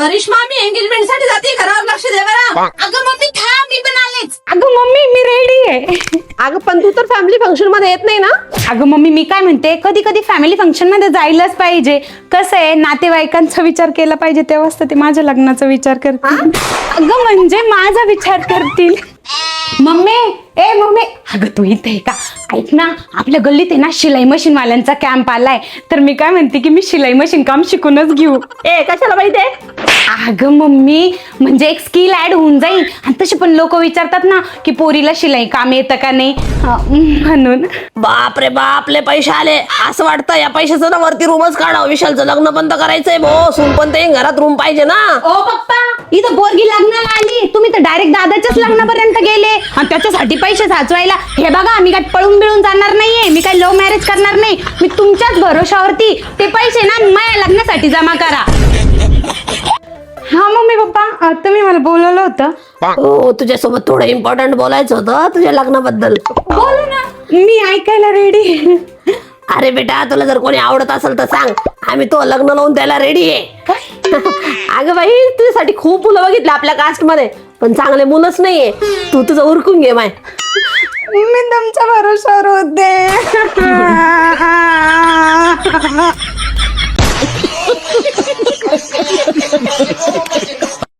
करिश्मा मी engagement साठी जाते, घरावर लक्ष दे बरं. अगं मम्मी थांब, मी पण आलेच. अगं मम्मी मी रेडी आहे. अगं पण तू तर फॅमिली फंक्शन मध्ये येत नाही ना. अगं मम्मी मी काय म्हणते, कधी कधी फॅमिली फंक्शन मध्ये जायलाच पाहिजे. कसं आहे, नातेवाईकांचा विचार केला पाहिजे, तेव्हाच तर ते माझ्या लग्नाचा विचार करतील. अगं म्हणजे माझा विचार करतील. मम्मी ए मम्मी, अगं तू इथे आहे का? ऐक ना, आपल्या गल्लीत आहे ना शिलाई मशीन वाल्यांचा कॅम्प आलाय, तर मी काय म्हणते की मी शिलाई मशीन काम शिकूनच घेऊ. ए कशाला माहितीये? अगं मम्मी म्हणजे एक स्किल ऍड होऊन जाईल, आणि तसे पण लोक विचारतात ना की पोरीला शिलाई काम येतं का नाही, म्हणून. बाप रे बाप, लय पैसे आले. असं वाटतं या पैशाचं ना वरती रूमच काढावं. विशालचं लग्न बंद करायचंय भो. सून पण ते घरात रूम पाहिजे ना. ओ पप्पा, इथं पोरगी लग्नाला आली, तुम्ही तर डायरेक्ट दादाच्याच लग्नापर्यंत गेले, आणि त्याच्यासाठी पैसे साचवायला. हे बघा, मी काय पळून बिळून जाणार नाहीये, मी काय लव्ह मॅरेज करणार नाही. मी तुमच्याच भरोशावरती ते पैसे ना माझ्या लग्नासाठी जमा करा. हा मम्मी पप्पा, तुम्ही मला बोलवलं होतं. हो, तुझ्यासोबत थोडं इम्पॉर्टंट बोलायचं होतं तुझ्या लग्नाबद्दल. बोलू ना, मी ऐकायला रेडी. अरे बेटा, तुला जर कोणी आवडत असेल तर सांग, आम्ही तो लग्न लावून द्यायला रेडी आहे. अगं बाई, तुझ्यासाठी खूप मुलं बघितलं आपल्या कास्ट मध्ये, पण चांगले मुलंच नाहीये. तू तुझं उरकून घे माय. मी तुमच्या भरोशावर होते.